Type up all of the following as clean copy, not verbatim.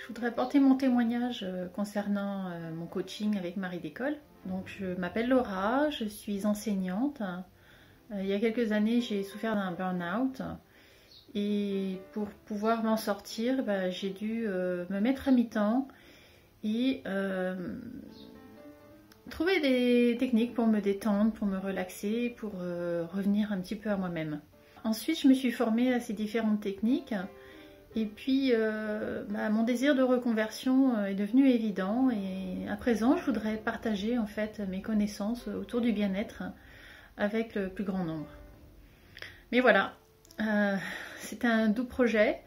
Je voudrais apporter mon témoignage concernant mon coaching avec Marie d'école. Donc je m'appelle Laura, je suis enseignante. Il y a quelques années, j'ai souffert d'un burn-out et pour pouvoir m'en sortir, j'ai dû me mettre à mi-temps et trouver des techniques pour me détendre, pour me relaxer, pour revenir un petit peu à moi-même. Ensuite, je me suis formée à ces différentes techniques. Et puis, mon désir de reconversion est devenu évident et à présent, je voudrais partager en fait mes connaissances autour du bien-être avec le plus grand nombre. Mais voilà, c'était un doux projet,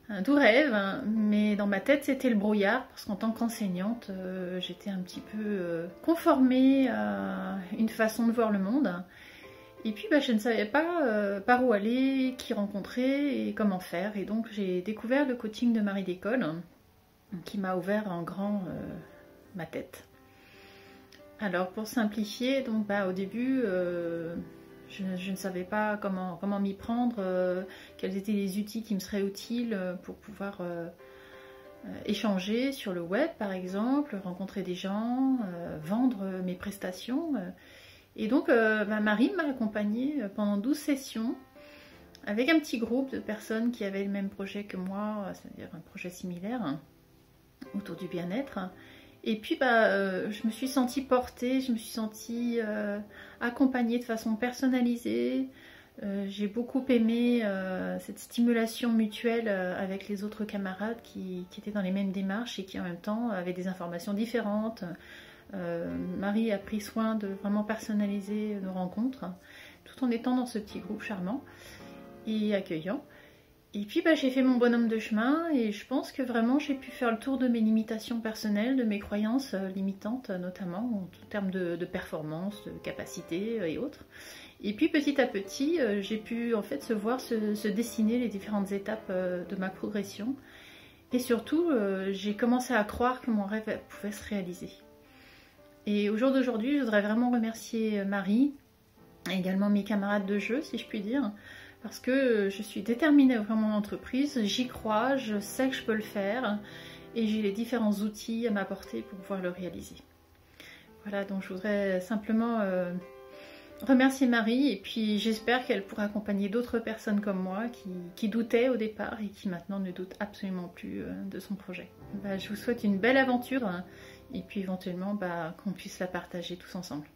un doux rêve, mais dans ma tête, c'était le brouillard parce qu'en tant qu'enseignante, j'étais un petit peu conformée à une façon de voir le monde. Et puis je ne savais pas par où aller, qui rencontrer et comment faire. Et donc j'ai découvert le coaching de Marie d'école qui m'a ouvert en grand ma tête. Alors pour simplifier, donc au début je ne savais pas comment m'y prendre, quels étaient les outils qui me seraient utiles pour pouvoir échanger sur le web par exemple, rencontrer des gens, vendre mes prestations. Et donc Marie m'a accompagnée pendant 12 sessions avec un petit groupe de personnes qui avaient le même projet que moi, c'est-à-dire un projet similaire autour du bien-être. Et puis je me suis sentie portée, je me suis sentie accompagnée de façon personnalisée. J'ai beaucoup aimé cette stimulation mutuelle avec les autres camarades qui étaient dans les mêmes démarches et qui en même temps avaient des informations différentes. Marie a pris soin de vraiment personnaliser nos rencontres tout en étant dans ce petit groupe charmant et accueillant. Et puis j'ai fait mon bonhomme de chemin et je pense que vraiment j'ai pu faire le tour de mes limitations personnelles, de mes croyances limitantes notamment en termes de performance, de capacité et autres. Et puis petit à petit j'ai pu en fait se dessiner les différentes étapes de ma progression et surtout j'ai commencé à croire que mon rêve pouvait se réaliser. Et au jour d'aujourd'hui, je voudrais vraiment remercier Marie et également mes camarades de jeu, si je puis dire, parce que je suis déterminée vraiment mon entreprise, j'y crois, je sais que je peux le faire et j'ai les différents outils à m'apporter pour pouvoir le réaliser. Voilà, donc je voudrais simplement remercier Marie et puis j'espère qu'elle pourra accompagner d'autres personnes comme moi qui doutaient au départ et qui maintenant ne doutent absolument plus de son projet. Je vous souhaite une belle aventure et puis éventuellement qu'on puisse la partager tous ensemble.